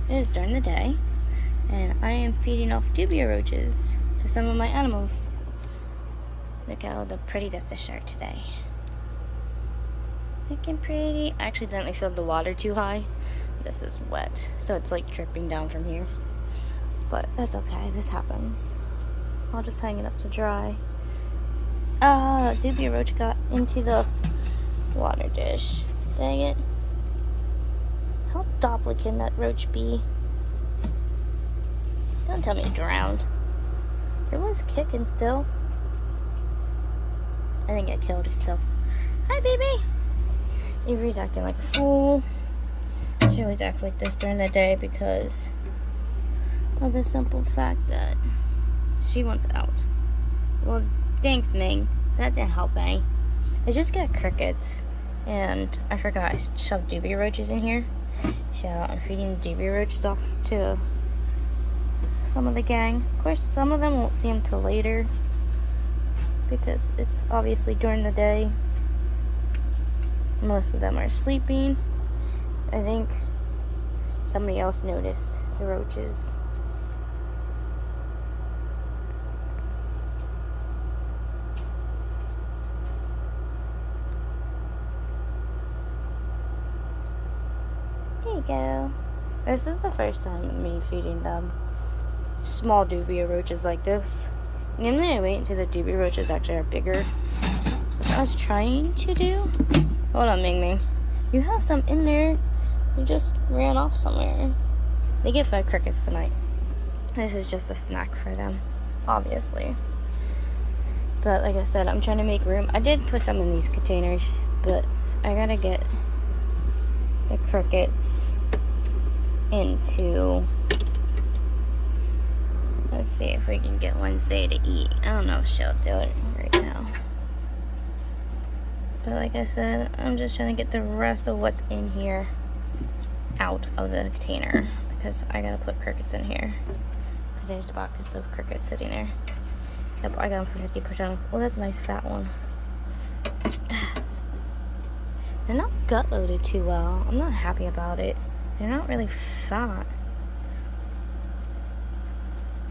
It is during the day, and I am feeding off dubia roaches to some of my animals. Look how pretty the fish are today. Looking pretty. I accidentally filled the water too high. This is wet, so it's like dripping down from here. But that's okay, this happens. I'll just hang it up to dry. Ah, dubia roach got into the water dish. Dang it. How doppler can that roach be? Don't tell me it drowned. It was kicking still. I think it killed itself. Hi, baby! Avery's acting like a fool. She always acts like this during the day because of the simple fact that she wants out. Well, thanks, Ming. That didn't help any. I just got crickets, and I forgot I shoved dubia roaches in here. So I'm feeding dubia roaches off to some of the gang. Of course, some of them won't see them till later because it's obviously during the day. Most of them are sleeping. I think somebody else noticed the roaches. There you go. This is the first time of me feeding them small dubia roaches like this. Normally I wait until the dubia roaches actually are bigger. What I was trying to do. Hold on, Ming Ming. You have some in there. You just ran off somewhere. They get 5 crickets tonight. This is just a snack for them, obviously. But like I said, I'm trying to make room. I did put some in these containers, but I gotta get the crickets into... Let's see if we can get Wednesday to eat. I don't know if she'll do it right now. But like I said, I'm just trying to get the rest of what's in here out of the container because I gotta put crickets in here. Because there's a box of crickets sitting there. Yep, I got them for 50%. Oh, that's a nice fat one. They're not gut loaded too well. I'm not happy about it. They're not really fat.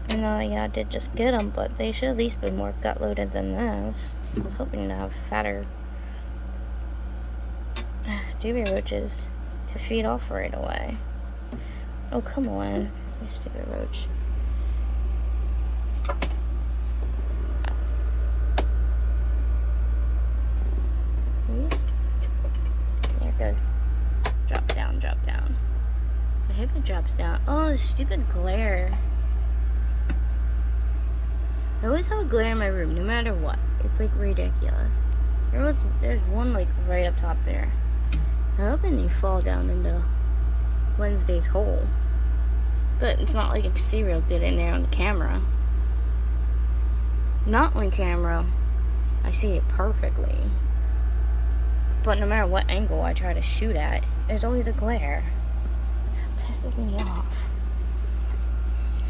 And yeah, I did just get them, but they should at least be more gut loaded than this. I was hoping to have fatter dubia roaches to feed off right away. Oh, come on, you stupid roach. There it goes. Drop down, drop down. I hope it drops down. Oh, the stupid glare. I always have a glare in my room, no matter what. It's like ridiculous. There's one like right up top there. I'm hoping they fall down into Wednesday's hole. But it's not like a cereal did in there on the camera. Not on camera. I see it perfectly. But no matter what angle I try to shoot at, there's always a glare. It pisses me off.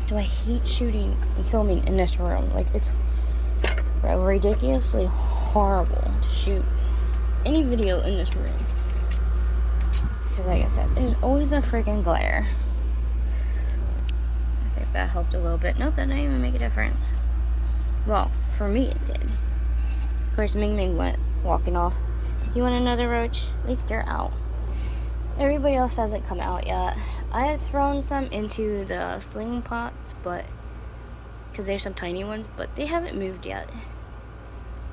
Do I hate shooting and filming in this room? Like, it's ridiculously horrible to shoot any video in this room. Because like I said, there's always a freaking glare. Let's see if that helped a little bit. Nope, that didn't even make a difference. Well, for me it did. Of course, Ming Ming went walking off. You want another roach? At least you're out. Everybody else hasn't come out yet. I have thrown some into the sling pots, but because there's some tiny ones, but they haven't moved yet.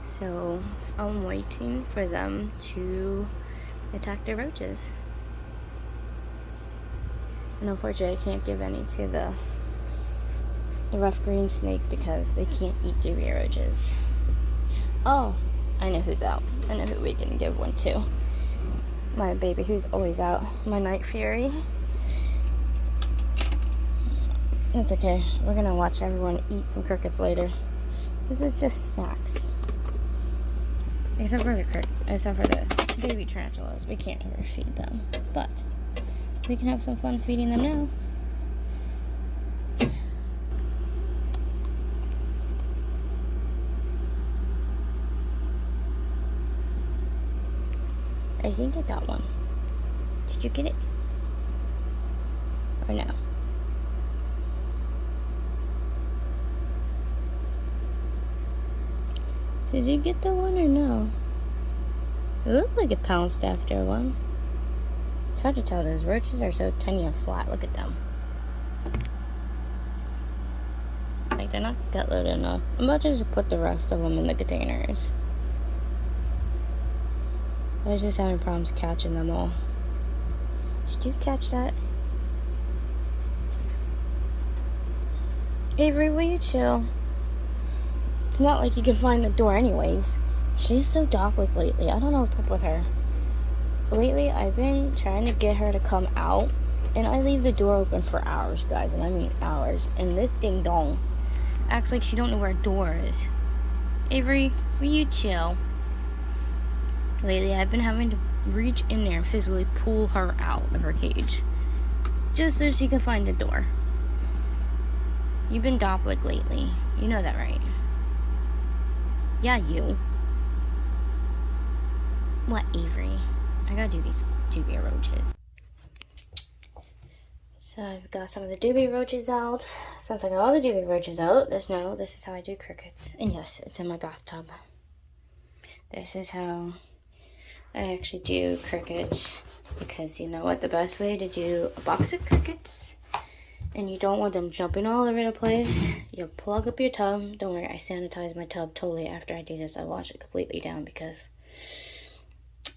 So I'm waiting for them to attack the roaches. And unfortunately, I can't give any to the rough green snake because they can't eat dubia roaches. Oh, I know who's out. I know who we can give one to. My baby who's always out. My night fury. It's okay. We're gonna watch everyone eat some crickets later. This is just snacks. Except for the baby tarantulas. We can't ever feed them. But we can have some fun feeding them now. I think I got one. Did you get it? Or no? Did you get the one or no? It looked like it pounced after one. It's hard to tell. Those roaches are so tiny and flat. Look at them. Like, they're not gut loaded enough. I'm about to just put the rest of them in the containers. I was just having problems catching them all. Did you catch that? Avery, will you chill? It's not like you can find the door anyways. She's so dog-like lately. I don't know what's up with her. Lately, I've been trying to get her to come out, and I leave the door open for hours, guys, and I mean hours. And this ding-dong acts like she don't know where a door is. Avery, will you chill? Lately, I've been having to reach in there and physically pull her out of her cage, just so she can find the door. You've been dog-like lately. You know that, right? Yeah, you. What, Avery? I gotta do these dubia roaches. So I've got some of the dubia roaches out. Since I got all the dubia roaches out, this is how I do crickets. And yes, it's in my bathtub. This is how I actually do crickets. Because you know what, the best way to do a box of crickets, and you don't want them jumping all over the place, you'll plug up your tub. Don't worry, I sanitize my tub totally after I do this. I wash it completely down because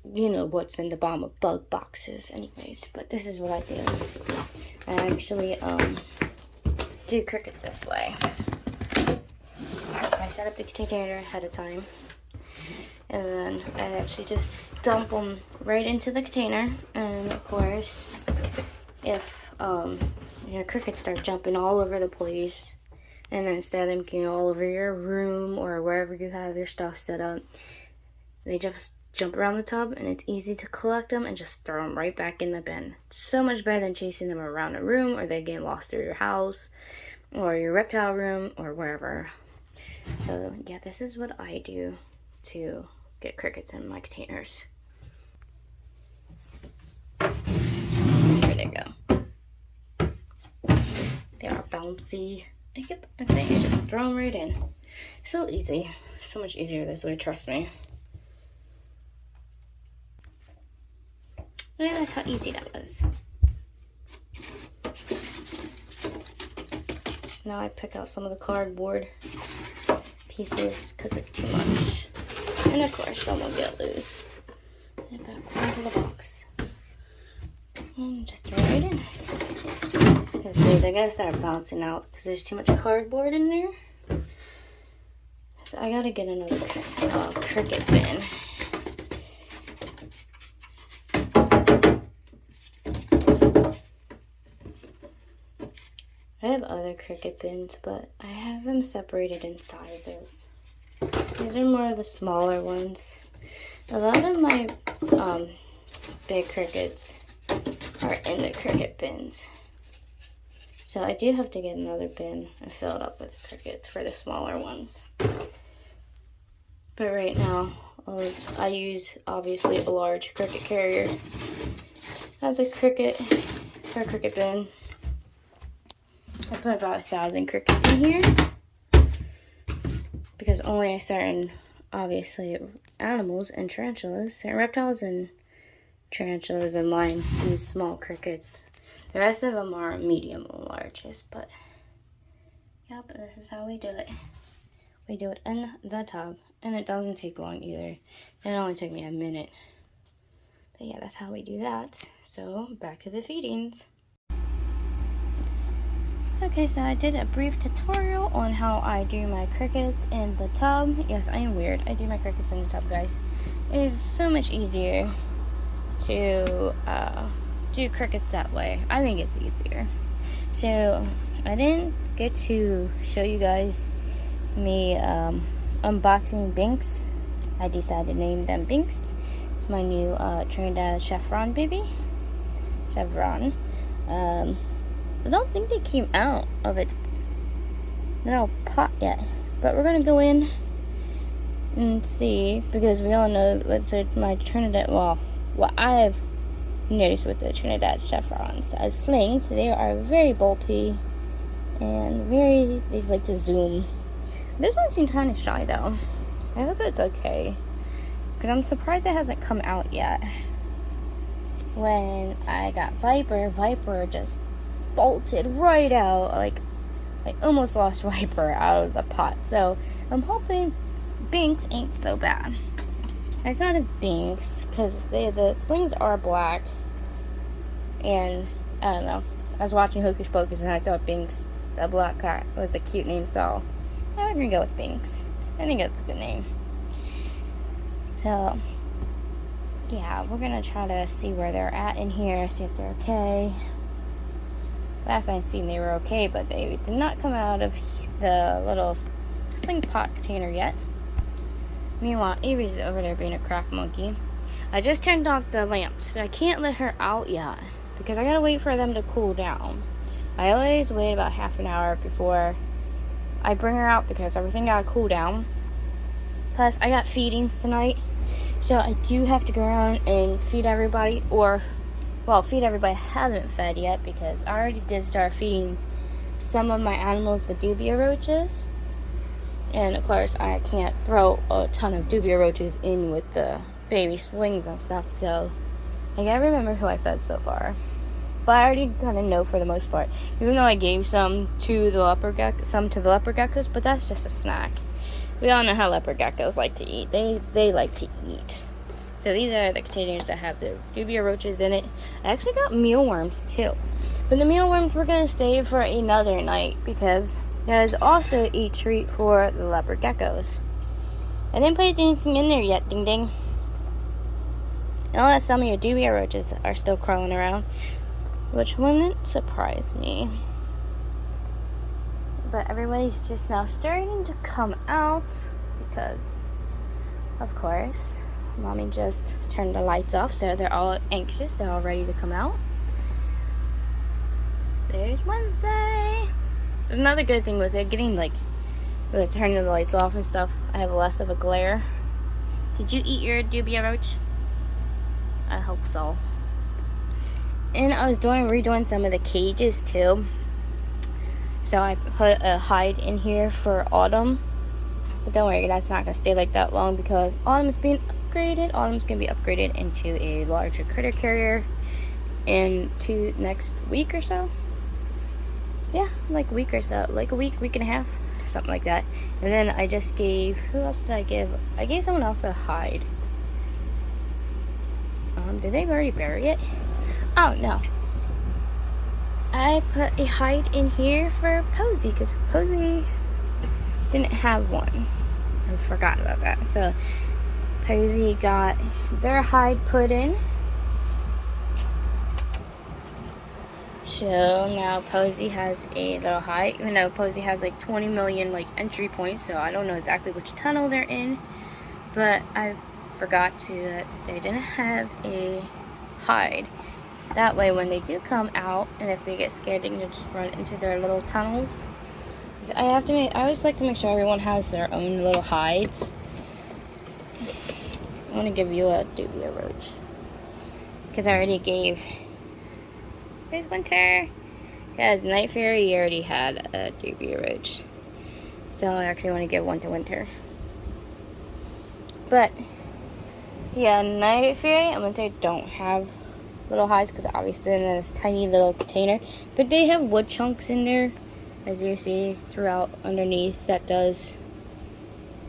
you know what's in the bottom of bug boxes anyways. But this is what I do. I actually do crickets this way. I set up the container ahead of time, and then I actually just dump them right into the container. And of course, if your crickets start jumping all over the place, and then instead of them getting all over your room or wherever you have your stuff set up, they just jump around the tub, and it's easy to collect them and just throw them right back in the bin. So much better than chasing them around a room, or they get lost through your house or your reptile room or wherever. So yeah, this is what I do to get crickets in my containers. There they go. They are bouncy. Yep, and then you just throw them right in. So easy. So much easier this way, trust me. I like how easy that was. Now I pick out some of the cardboard pieces because it's too much. And of course, some will get loose. Put it back into the box. And just throw it right in. Because see, they're going to start bouncing out because there's too much cardboard in there. So I got to get another cricket bin. I have other cricket bins, but I have them separated in sizes. These are more of the smaller ones. A lot of my big crickets are in the cricket bins. So I do have to get another bin and fill it up with crickets for the smaller ones. But right now, I use obviously a large cricket carrier as a cricket bin. I put about 1,000 crickets in here because only a certain, obviously, animals and tarantulas, certain reptiles and tarantulas in mine use small crickets. The rest of them are medium and largest, but yep, this is how we do it. We do it in the tub, and it doesn't take long either. It only took me a minute. But yeah, that's how we do that. So back to the feedings. Okay, so I did a brief tutorial on how I do my crickets in the tub. Yes, I am weird. I do my crickets in the tub, guys. It is so much easier to do crickets that way. I think it's easier. So I didn't get to show you guys me unboxing Binks. I decided to name them Binks. It's my new Trinidad Chevron baby. Chevron. I don't think they came out of its little pot yet, but we're gonna go in and see, because we all know what's my Trinidad, well, what I've noticed with the Trinidad chevrons. As slings, they are very bolty and they like to zoom. This one seemed kind of shy though. I hope it's okay, because I'm surprised it hasn't come out yet. When I got Viper just bolted right out. Like, I almost lost Viper out of the pot. So I'm hoping Binks ain't so bad. I thought of Binks because the slings are black, and I don't know. I was watching Hocus Pocus and I thought Binks, the black cat, was a cute name, so I'm gonna go with Binks. I think that's a good name. So yeah, we're gonna try to see where they're at in here, see if they're okay. Last I seen they were okay, but they did not come out of the little sling pot container yet. Meanwhile, Avery's over there being a crack monkey. I just turned off the lamps. I can't let her out yet because I gotta wait for them to cool down. I always wait about half an hour before I bring her out because everything gotta cool down. Plus, I got feedings tonight, so I do have to go around and feed everybody, or, well, feed everybody I haven't fed yet, because I already did start feeding some of my animals the dubia roaches. And of course, I can't throw a ton of dubia roaches in with the baby slings and stuff, so I gotta remember who I fed so far. But I already kind of know for the most part, even though I gave some to the leopard geckos, but that's just a snack. We all know how leopard geckos like to eat. They like to eat. So these are the containers that have the dubia roaches in it. I actually got mealworms too. But the mealworms we're going to stay for another night, because there's also a treat for the leopard geckos. I didn't put anything in there yet, ding ding. I know that some of your dubia roaches are still crawling around, which wouldn't surprise me. But everybody's just now starting to come out because, of course, Mommy just turned the lights off, so they're all anxious. They're all ready to come out. There's Wednesday. Another good thing with it, getting like, with turning the lights off and stuff, I have less of a glare. Did you eat your dubia roach? I hope so. And I was redoing some of the cages too. So I put a hide in here for Autumn. But don't worry, that's not going to stay like that long because Autumn's being upgraded. Autumn's going to be upgraded into a larger critter carrier in next week or so. Yeah, like a week or so. Like a week and a half. Something like that. And then I just gave, who else did I give? I gave someone else a hide. Did they already bury it? Oh, no. I put a hide in here for Posey because Posey didn't have one. I forgot about that. So Posey got their hide put in. So now Posey has a little hide, even though Posey has like 20 million like entry points, so I don't know exactly which tunnel they're in. But I forgot that they didn't have a hide. That way when they do come out, and if they get scared, they can just run into their little tunnels. I always like to make sure everyone has their own little hides. I want to give you a dubia roach, because I already gave, there's Winter. Because Night Fairy already had a dubia roach. So I actually want to give one to Winter. But yeah, Night Fairy and Winter don't have little hides because obviously in this tiny little container, but they have wood chunks in there, as you see throughout underneath. That does,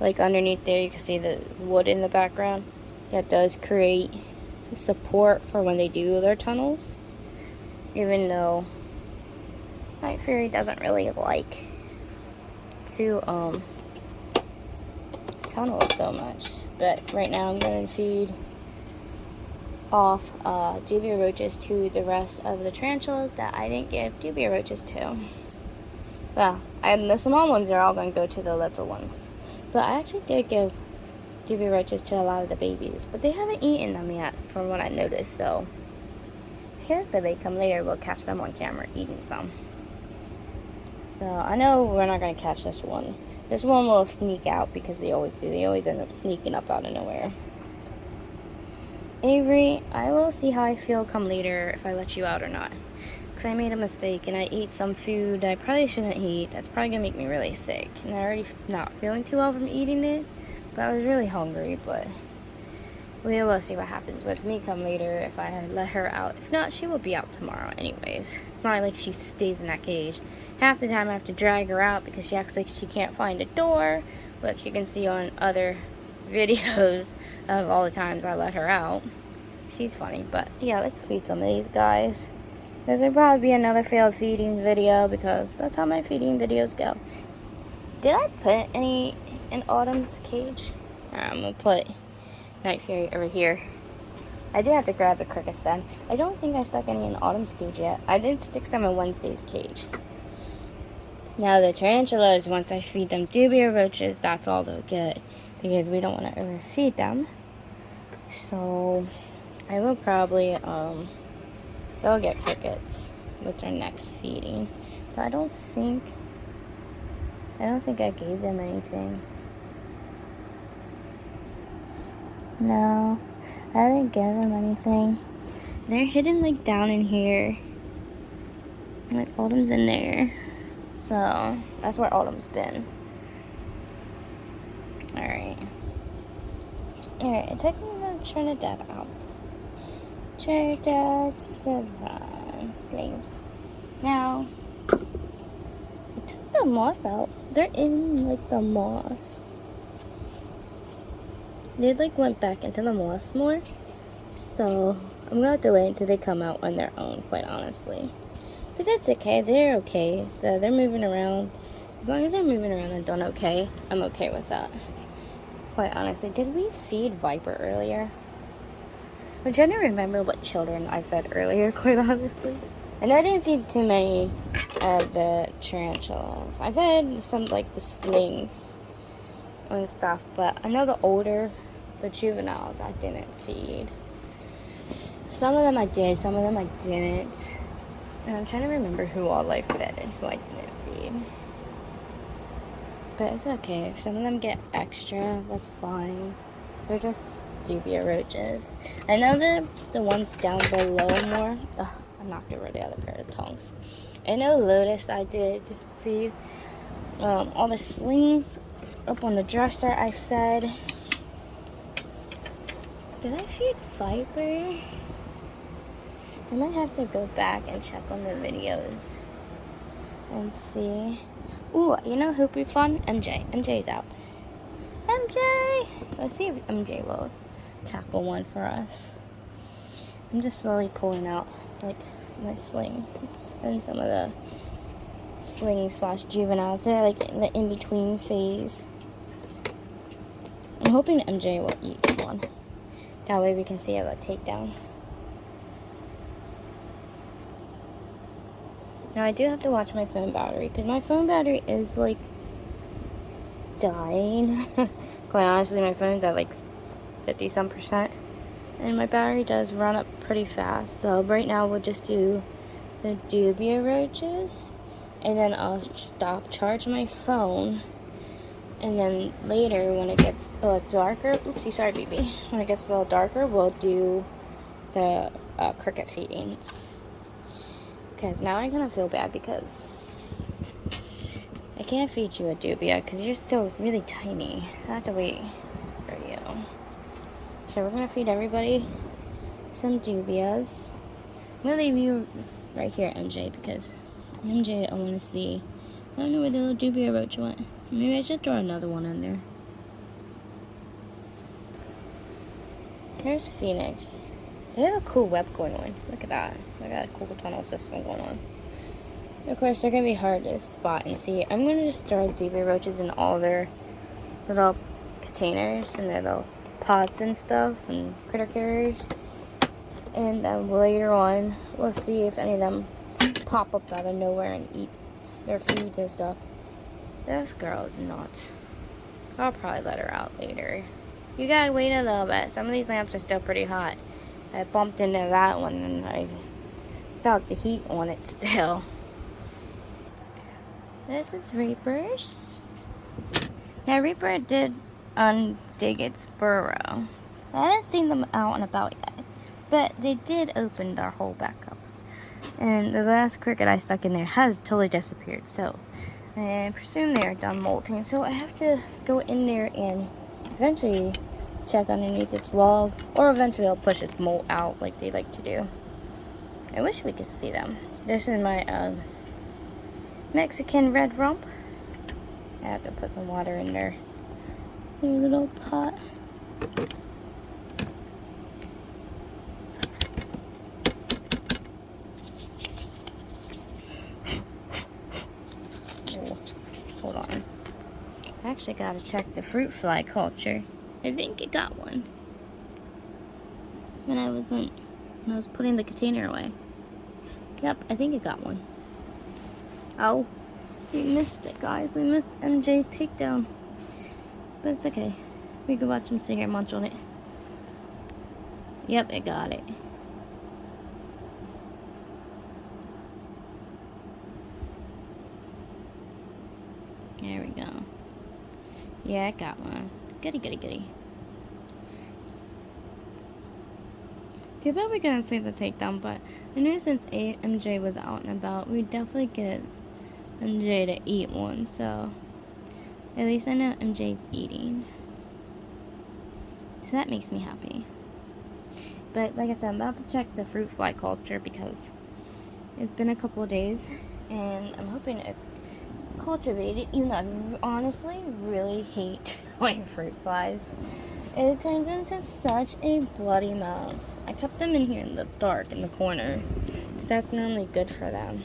like underneath there, you can see the wood in the background. That does create support for when they do their tunnels, even though Night Fairy doesn't really like to tunnel so much. But right now I'm going to feed off dubia roaches to the rest of the tarantulas that I didn't give dubia roaches to. Well, and the small ones are all going to go to the little ones. But I actually did give dubia roaches to a lot of the babies, but they haven't eaten them yet from what I noticed, so hopefully they come later, we'll catch them on camera eating some. So I know we're not going to catch this one. This one will sneak out because they always do. They always end up sneaking up out of nowhere. Avery, I will see how I feel come later if I let you out or not. Because I made a mistake and I ate some food that I probably shouldn't eat. That's probably going to make me really sick. And I already not feeling too well from eating it. But I was really hungry. But we will see what happens with me come later if I let her out. If not, she will be out tomorrow anyways. It's not like she stays in that cage. Half the time I have to drag her out because she acts like she can't find a door. Which you can see on other videos of all the times I let her out. She's funny, but yeah, let's feed some of these guys. This will probably be another failed feeding video because that's how my feeding videos go. Did I put any in Autumn's cage? I'm gonna put Night Fury over here. I do have to grab the crickets then. I don't think I stuck any in Autumn's cage yet. I did stick some in Wednesday's cage. Now the tarantulas, once I feed them dubia roaches, that's all they'll get. Because we don't want to overfeed them. So I will probably they'll get crickets with their next feeding. But I don't think I gave them anything. No, I didn't give them anything. They're hidden like down in here. Like Autumn's in there. So that's where Autumn's been. Alright, I took Trinidad out. Trinidad slings. Now, I took the moss out. They're in like the moss. They like went back into the moss more. So I'm gonna have to wait until they come out on their own, quite honestly. But that's okay, they're okay. So they're moving around. As long as they're moving around and done okay, I'm okay with that. Quite honestly, did we feed Viper earlier? I'm trying to remember what children I fed earlier, quite honestly. I know I didn't feed too many of the tarantulas. I fed some like the slings and stuff, but I know the juveniles I didn't feed. Some of them I did, some of them I didn't. And I'm trying to remember who all I fed and who I didn't feed. But it's okay. If some of them get extra, that's fine. They're just dubia roaches. I know the ones down below more. Ugh, I knocked over the other pair of tongs. I know Lotus I did feed. All the slings up on the dresser I fed. Did I feed Viper? I might have to go back and check on the videos and see. Ooh, you know who'd be fun? MJ. MJ's out. MJ! Let's see if MJ will tackle one for us. I'm just slowly pulling out, like, my sling. And some of the sling/juveniles. They're, like, in the in-between phase. I'm hoping MJ will eat one. That way we can see a takedown. Now I do have to watch my phone battery because my phone battery is like dying. Quite honestly, my phone's at like 50-some%, and my battery does run up pretty fast. So right now we'll just do the dubia roaches, and then I'll stop charging my phone. And then later, when it gets a little darker, oopsie, sorry, baby. When it gets a little darker, we'll do the cricket feedings. Because now I'm gonna feel bad because I can't feed you a dubia because you're still really tiny. I have to wait for you. So we're gonna feed everybody some dubias. I'm gonna leave you right here, MJ, because MJ, I want to see. I don't know where the little dubia roach went. Maybe I should throw another one in there. Here's Phoenix. They have a cool web going on. Look at that. Look at that cool tunnel system going on. Of course, they're going to be hard to spot and see. I'm going to just throw dubia roaches in all their little containers and their little pots and stuff and critter carriers. And then later on, we'll see if any of them pop up out of nowhere and eat their foods and stuff. This girl is nuts. I'll probably let her out later. You gotta wait a little bit. Some of these lamps are still pretty hot. I bumped into that one and I felt the heat on it still. This is Reaper's. Now Reaper did undig its burrow. I haven't seen them out and about yet. But they did open their hole back up. And the last cricket I stuck in there has totally disappeared. So I presume they are done molting. So I have to go in there and eventually check underneath its log. Or eventually I'll push its molt out like they like to do. I wish we could see them. This is my Mexican red rump. I have to put some water in their little pot. Hold on. I actually gotta check the fruit fly culture. I think it got one. When I was putting the container away. Yep, I think it got one. Oh, we missed it, guys. We missed MJ's takedown. But it's okay. We can watch him sit here and munch on it. Yep, it got it. There we go. Yeah, I got one. Goody, goody, goody. You're probably gonna see the takedown, but I knew since MJ was out and about, we'd definitely get MJ to eat one, so at least I know MJ's eating. So that makes me happy. But like I said, I'm about to check the fruit fly culture because it's been a couple of days and I'm hoping it cultivated, even though I honestly really hate white fruit flies. It turns into such a bloody mess. I kept them in here in the dark in the corner because that's normally good for them.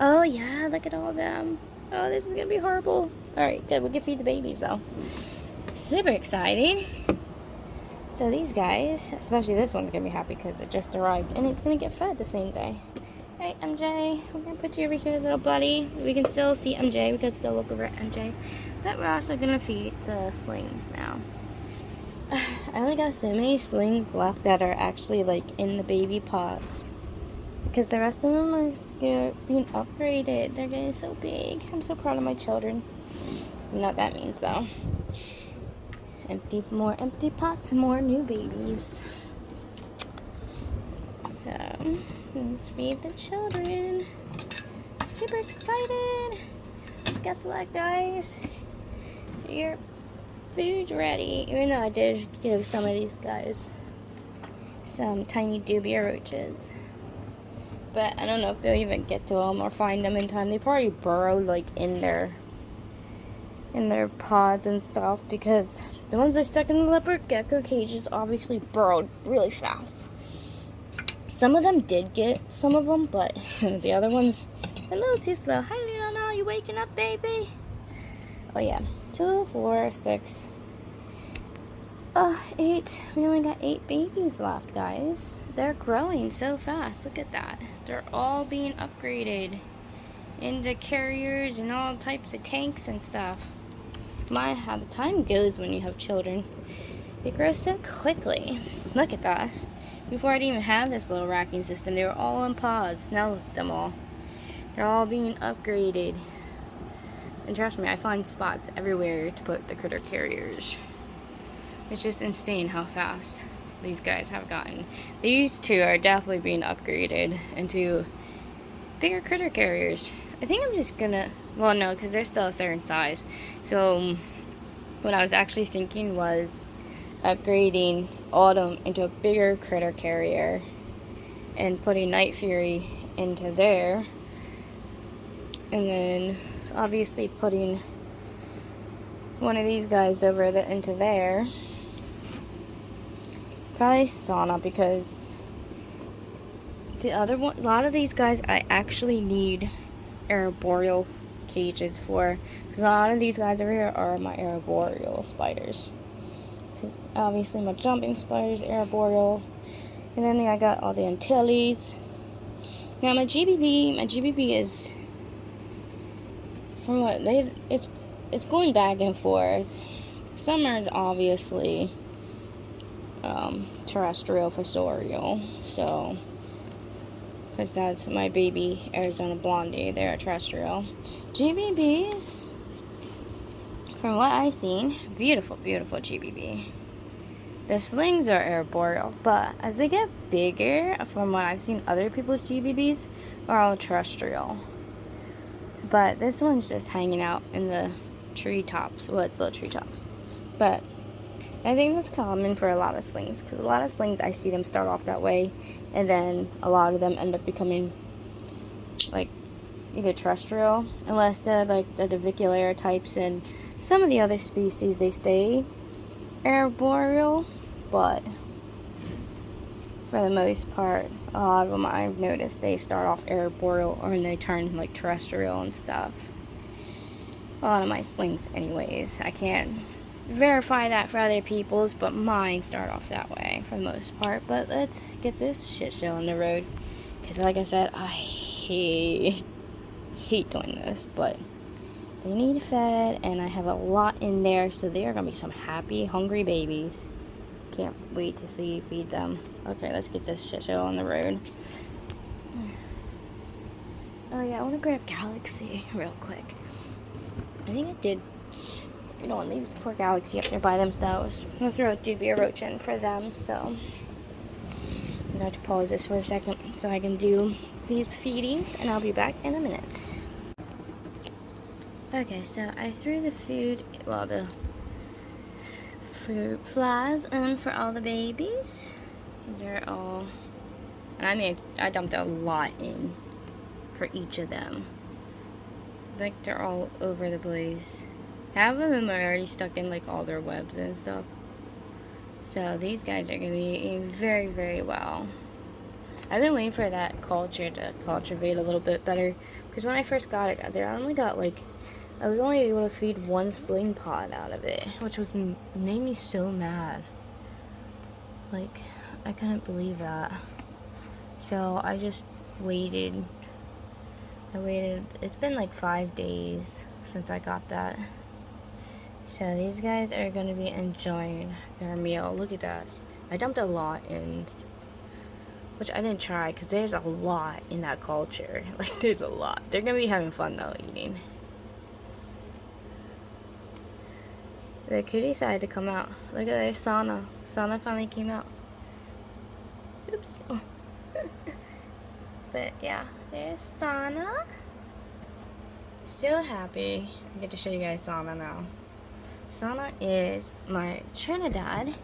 Oh yeah, look at all of them. Oh, this is gonna be horrible. Alright, good, we can feed the babies though. Super exciting. So these guys, especially this one's gonna be happy because it just arrived and it's gonna get fed the same day. Alright, MJ, we're gonna put you over here, little buddy. We can still see MJ, we can still look over at MJ. But we're also gonna feed the slings now. I only got so many slings left that are actually like in the baby pots. Because the rest of them are being upgraded. They're getting so big. I'm so proud of my children. You know what that means though. More empty pots, more new babies. So, let's feed the children. Super excited. Guess what, guys? Your food's ready. Even though I did give some of these guys some tiny dubia roaches. But I don't know if they'll even get to them or find them in time. They probably burrowed like in their pods and stuff because the ones I stuck in the leopard gecko cages obviously burrowed really fast. Some of them did get some of them, but the other ones a little too slow. Hi Leona, you waking up, baby? Oh yeah, 2, 4, 6, 8. We only got 8 babies left, guys. They're growing so fast. Look at that. They're all being upgraded into carriers and all types of tanks and stuff. How the time goes when you have children. They grow so quickly. Look at that. Before I didn't even have this little racking system, they were all in pods. Now look at them all. They're all being upgraded. And trust me, I find spots everywhere to put the critter carriers. It's just insane how fast these guys have gotten. These two are definitely being upgraded into bigger critter carriers. I think I'm just gonna, well no, because they're still a certain size. So what I was actually thinking was upgrading Autumn into a bigger critter carrier and putting Night Fury into there. And then obviously putting one of these guys over into there. Probably Sauna because the other one, a lot of these guys I actually need arboreal cages for, because a lot of these guys over here are my arboreal spiders. Because obviously my jumping spiders arboreal, and then I got all the Antilles. Now my GBB is from what it's going back and forth. Summer is obviously terrestrial fossorial, so because that's my baby Arizona Blondie, they're terrestrial. GBBs, from what I've seen, beautiful GBB. The slings are arboreal, but as they get bigger, from what I've seen other people's GBBs, are all terrestrial. But this one's just hanging out in the treetops. Well, it's little treetops. But I think that's common for a lot of slings, because a lot of slings, I see them start off that way, and then a lot of them end up becoming like either terrestrial, unless they're like the Diviculera types, and some of the other species, they stay arboreal, but for the most part, a lot of them I've noticed they start off arboreal or they turn like terrestrial and stuff. A lot of my slings anyways. I can't verify that for other people's, but mine start off that way for the most part. But let's get this shit show on the road, because like I said, I hate doing this, but they need fed, and I have a lot in there, so they are gonna be some happy, hungry babies. Can't wait to feed them. Okay, let's get this shit show on the road. Oh yeah, I want to grab Galaxy real quick. I think I did. You don't want to leave poor Galaxy up there by themselves. I'm gonna throw a Dubia Roach in for them, so I'm gonna have to pause this for a second so I can do these feedings, and I'll be back in a minute. Okay, so I threw the food, well, the fruit flies in for all the babies. They're all, I mean, I dumped a lot in for each of them. Like, they're all over the place. Half of them are already stuck in like all their webs and stuff. So these guys are gonna be eating very, very well. I've been waiting for that culture to cultivate a little bit better, because when I first got it there, I was only able to feed one sling pod out of it, which made me so mad. Like, I couldn't believe that. So I just waited. It's been like 5 days since I got that. So these guys are gonna be enjoying their meal. Look at that. I dumped a lot in, which I didn't try, because there's a lot in that culture. Like, there's a lot. They're gonna be having fun though, eating. The kitty decided to come out. Look at their Sana. Sana finally came out. Oops. Oh. But yeah, there's Sana. So happy. I get to show you guys Sana now. Sana is my Trinidad.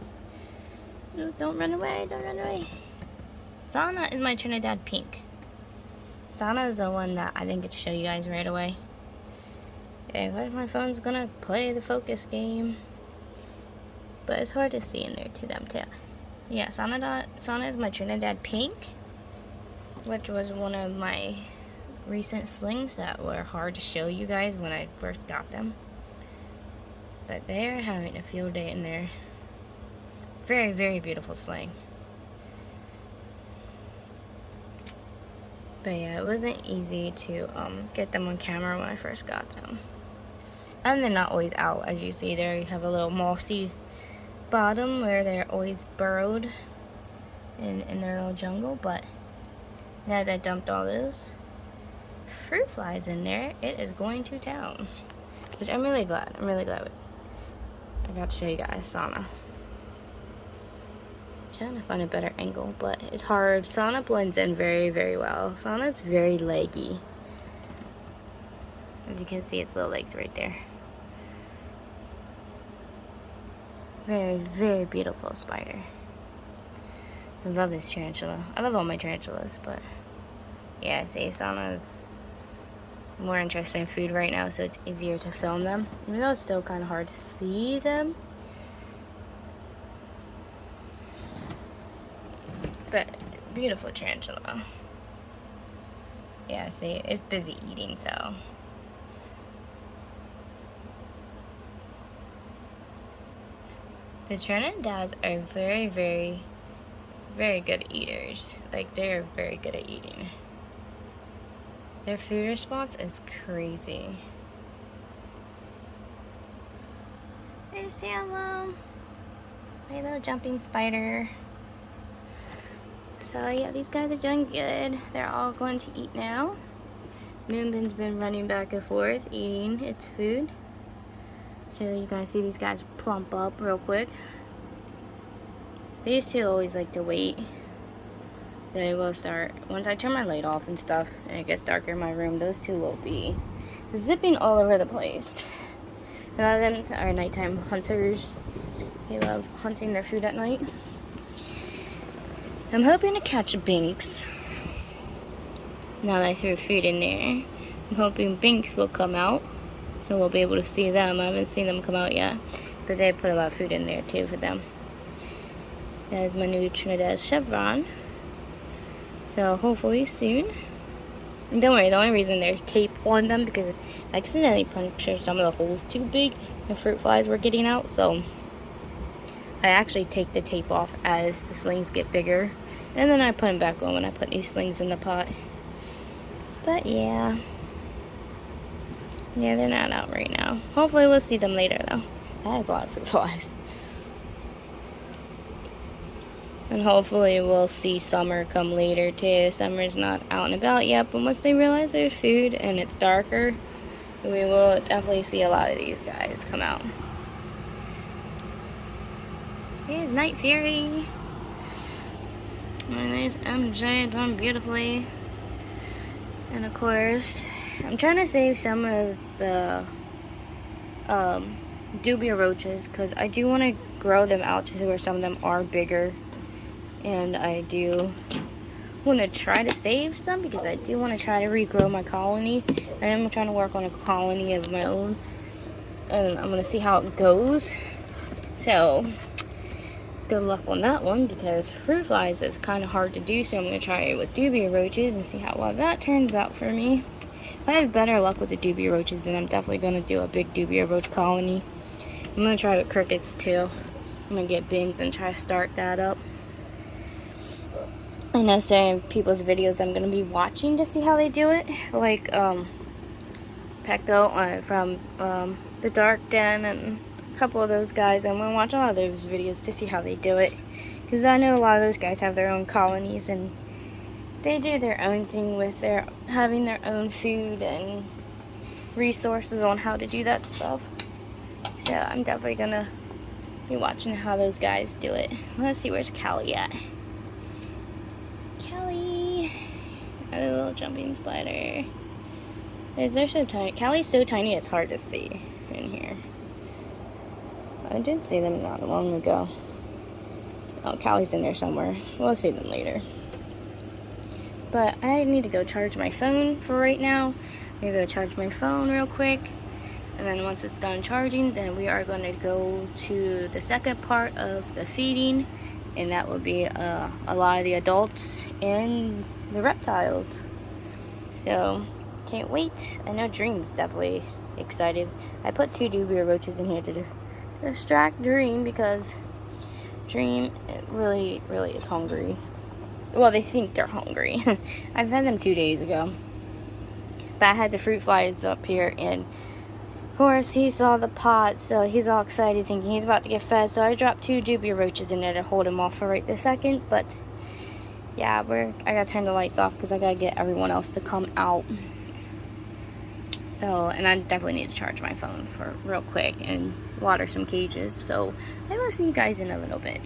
No, don't run away, don't run away. Sana is my Trinidad pink. Sana is the one that I didn't get to show you guys right away. Okay, my phone's gonna play the focus game, but it's hard to see in there to them too. Yeah, Sana is my Trinidad pink, which was one of my recent slings that were hard to show you guys when I first got them. But they are having a field day in there. Very, very beautiful sling. But yeah, it wasn't easy to get them on camera when I first got them. And they're not always out. As you see there, you have a little mossy bottom where they're always burrowed in their little jungle. But now that I dumped all those fruit flies in there, it is going to town. Which I'm really glad. I'm really glad I got to show you guys Sana. Trying to find a better angle, but it's hard. Sana blends in very, very well. Sana's very leggy. As you can see, its little legs right there. Very, very beautiful spider. I love this tarantula. I love all my tarantulas, but yeah, see, Sana's more interested in food right now, so it's easier to film them. Even though it's still kind of hard to see them. But beautiful tarantula. Yeah, see, it's busy eating, so. The Trinidads are very, very, very good eaters. Like, they're very good at eating. Their food response is crazy. There's Salem, my little jumping spider. So yeah, these guys are doing good. They're all going to eat now. Moonbin's been running back and forth eating its food. So you guys see these guys plump up real quick. These two always like to wait. They will start, once I turn my light off and stuff, and it gets darker in my room, those two will be zipping all over the place. A lot of them are nighttime hunters. They love hunting their food at night. I'm hoping to catch Binks. Now that I threw food in there, I'm hoping Binks will come out, so we'll be able to see them. I haven't seen them come out yet, but they put a lot of food in there too for them. There's my new Trinidad chevron. So hopefully soon. And don't worry, the only reason there's tape on them because I accidentally punctured some of the holes too big and fruit flies were getting out. So I actually take the tape off as the slings get bigger. And then I put them back on when I put new slings in the pot. But yeah. Yeah, they're not out right now. Hopefully we'll see them later though. That is a lot of fruit flies. And hopefully we'll see summer come later too. Summer's not out and about yet, but once they realize there's food and it's darker, we will definitely see a lot of these guys come out. Here's Night Fury. And there's MJ doing beautifully. And of course, I'm trying to save some of the dubia roaches because I do want to grow them out to where some of them are bigger. And I do want to try to save some because I do want to try to regrow my colony. I am trying to work on a colony of my own. And I'm going to see how it goes. So, good luck on that one because fruit flies is kind of hard to do. So I'm going to try it with dubia roaches and see how well that turns out for me. If I have better luck with the dubia roaches, then I'm definitely going to do a big dubia roach colony. I'm going to try with crickets too. I'm going to get bins and try to start that up. I know some people's videos I'm going to be watching to see how they do it. Like Pecco from The Dark Den and a couple of those guys. I'm going to watch a lot of those videos to see how they do it. Because I know a lot of those guys have their own colonies and they do their own thing with their having their own food and resources on how to do that stuff. So I'm definitely going to be watching how those guys do it. Let's see, where's Callie at? Callie, a little jumping spider. They're so tiny. Callie's so tiny it's hard to see in here. I did see them not long ago. Oh, Callie's in there somewhere. We'll see them later. But I need to go charge my phone for right now. I'm going to go charge my phone real quick. And then once it's done charging, then we are going to go to the second part of the feeding. And that will be a lot of the adults and the reptiles. So, can't wait. I know Dream's definitely excited. I put 2 dubia roaches in here to distract Dream because Dream really is hungry. Well, they think they're hungry. I've had them 2 days ago. But I had the fruit flies up here and of course, he saw the pot, so he's all excited thinking he's about to get fed. So I dropped 2 dubia roaches in there to hold him off for right this second. But, yeah, I gotta turn the lights off because I gotta get everyone else to come out. So, and I definitely need to charge my phone for real quick and water some cages. So, I will see you guys in a little bit.